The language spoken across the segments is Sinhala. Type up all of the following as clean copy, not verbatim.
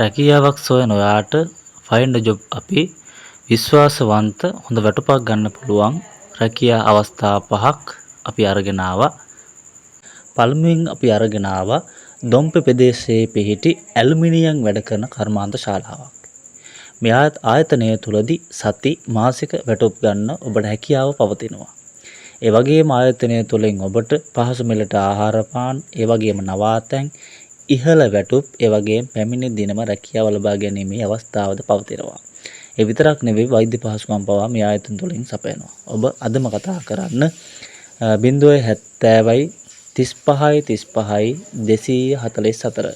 රැකියාවක් සොයන ඔයාට ෆයින්ඩ් ජොබ් අපි විශ්වාසවන්ත හොඳ වැටුපක් ගන්න පුළුවන් රැකියා අවස්ථා පහක් අපි අරගෙන ආවා. පළමුවෙන් අපි අරගෙන ආවා දොම්පෙ ප්‍රදේශයේ පිහිටි ඇලුමිනියම් වැඩ කරන කර්මාන්ත ශාලාවක්. මේ ආයතනය තුලදී සති මාසික වැටුප් ගන්න ඔබට හැකියාව පවතිනවා. ඒ වගේම ආයතනය තුලින් ඔබට පහසු මිලට ආහාර පාන, ඒ වගේම නවාතැන්, ඉහළ වැටුප්, ඒ වගේම පැමිණි දිනම රැකියාව ලබා ගැනීමේ අවස්ථාවද පවතිනවා. ඒ විතරක් නෙවෙයි වෛද්‍ය පහසුකම් පවා මේ ආයතන තුලින් සපයනවා. ඔබ අදම කතා කරන්න 070යි 35යි 35යි 244.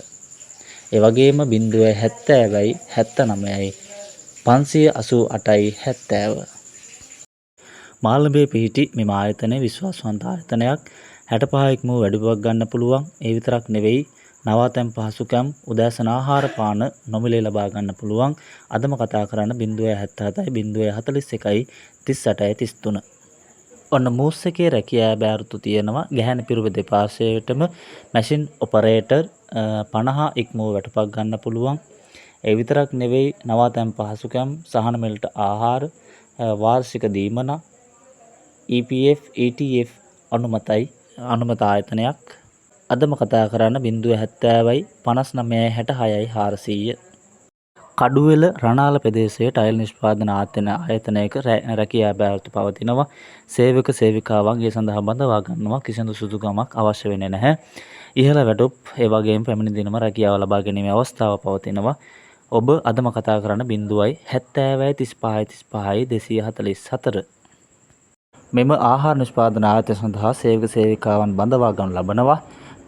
ඒ වගේම 070යි 79යි 588යි 70. මාළඹේ පිහිටි මෙම ආයතනය විශ්වාසවන්ත ආයතනයක්. 65 ඉක්මව වැඩිපුවක් ගන්න පුළුවන්. ඒ විතරක් නෙවෙයි නවාතැන් පහසුකම්, උදෑසන ආහාර පාන නොමිලේ ලබා ගන්න පුළුවන්. අදම කතා කරන්න 077යි 041යි 38යි 33. ඔන්න මූස් එකේ රැකියා බෑරුතු තියෙනවා. ගැහැණි පිරුව දෙපාර්ශ්වයටම මැෂින් ඔපරේටර් 50 ඉක්මව වැටුපක් ගන්න පුළුවන්. ඒ විතරක් නෙවෙයි නවාතැන් පහසුකම්, සහන මිලට ආහාර, වාර්ෂික දීමනා, EPF ETF අනුමත ආයතනයක්. අදම කතා කරන්න 070යි 59යි 66යි 400. කඩුවෙල රණාල ප්‍රදේශයේ ටයිල් නිෂ්පාදන ආයතනයක රැකියා බෑරුතු පවතිනවා. සේවක සේවිකාවන් ඒ සඳහා බඳවා ගන්නවා. කිසිදු සුදුකමක් අවශ්‍ය වෙන්නේ නැහැ. ඉහළ වැටුප්, ඒ වගේම පැමිණි දිනම රැකියාව ලබා ගැනීමේ අවස්ථාව පවතිනවා. ඔබ අදම කතා කරන්න 070යි 35යි 35යි 244. මෙම ආහාර නිෂ්පාදන ආයතනය සඳහා සේවක සේවිකාවන් බඳවා ගනු ලබනවා.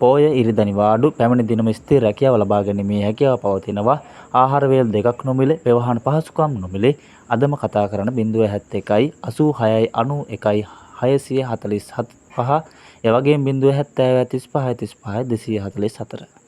පෝය ඉරිදා නිවාඩු පැමිණි දිනම ස්ථිර රැකියාව ලබා ගැනීමේ හැකියාව පවතිනවා. ආහාර වේල් දෙකක් නොමිලේ, ව්‍යවහාර පහසුකම් නොමිලේ. අදම කතා කරන 071යි 86යි 91යි 645. ඒ වගේම 070යි 35යි 35යි 244.